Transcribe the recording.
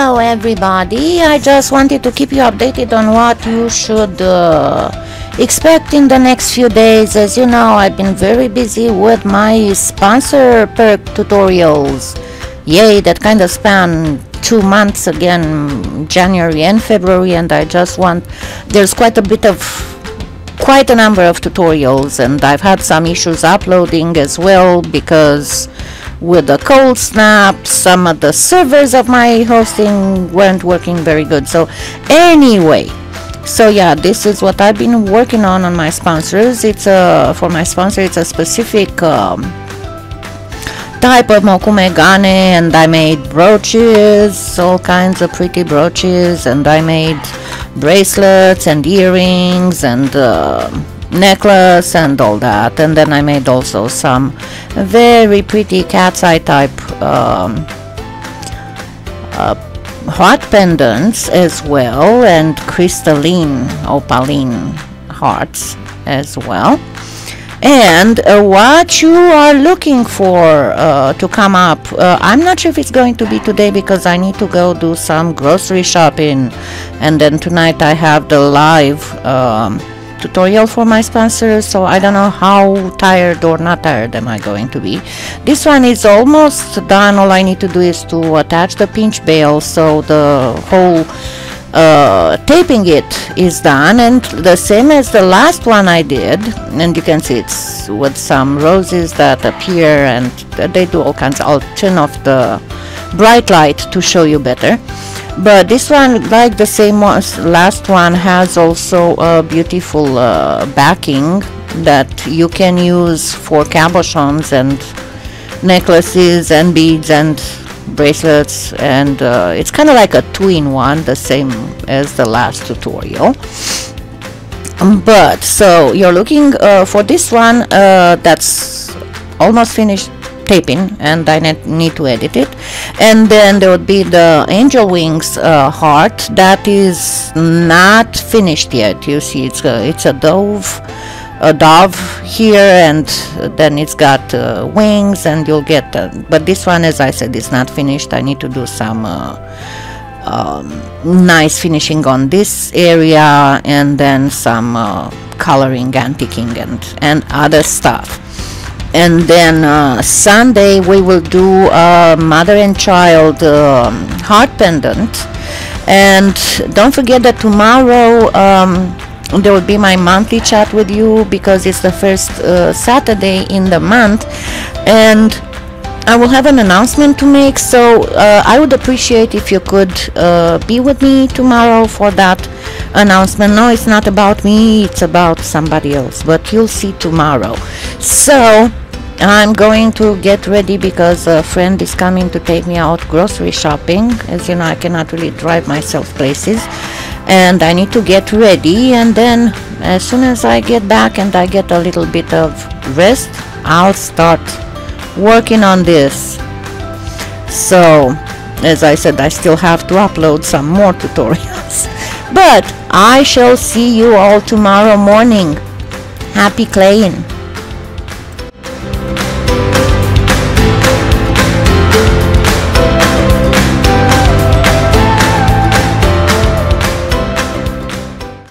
Hello everybody, I just wanted to keep you updated on what you should expect in the next few days. As you know, I've been very busy with my sponsor perk tutorials. Yay, that kind of span 2 months again, January and February, and I just want, there's quite a number of tutorials, and I've had some issues uploading as well because with the cold snap some of the servers of my hosting weren't working very good. So anyway, so yeah, this is what I've been working on my sponsors. It's for my sponsor, it's a specific type of mokume gane, and I made brooches, all kinds of pretty brooches, and I made bracelets and earrings and necklace and all that. And then I made also some very pretty cat's eye type heart pendants as well, and crystalline opaline hearts as well. And what you are looking for to come up, I'm not sure if it's going to be today because I need to go do some grocery shopping, and then tonight I have the live tutorial for my sponsors, so I don't know how tired or not tired am I going to be. This one is almost done. All I need to do is to attach the pinch bail, so the whole taping it is done, and the same as the last one I did, and you can see it's with some roses that appear, and they do all kinds. I'll turn off the bright light to show you better. But this one, like the same as last one, has also a beautiful backing that you can use for cabochons and necklaces and beads and bracelets, and it's kind of like a two-in-one, the same as the last tutorial. But so you're looking for this one that's almost finished taping, and I need to edit it. And then there would be the angel wings heart that is not finished yet. You see, it's a dove here, and then it's got wings, and you'll get but this one, as I said, is not finished. I need to do some nice finishing on this area, and then some coloring, antiquing, and other stuff. And then Sunday we will do a mother and child heart pendant. And don't forget that tomorrow there will be my monthly chat with you, because it's the first Saturday in the month, and I will have an announcement to make. So I would appreciate if you could be with me tomorrow for that announcement. No, it's not about me, it's about somebody else, but you'll see tomorrow. So I'm going to get ready because a friend is coming to take me out grocery shopping. As you know, I cannot really drive myself places, and I need to get ready. And then as soon as I get back and I get a little bit of rest, I'll start working on this. So as I said, I still have to upload some more tutorials. But I shall see you all tomorrow morning. Happy claying.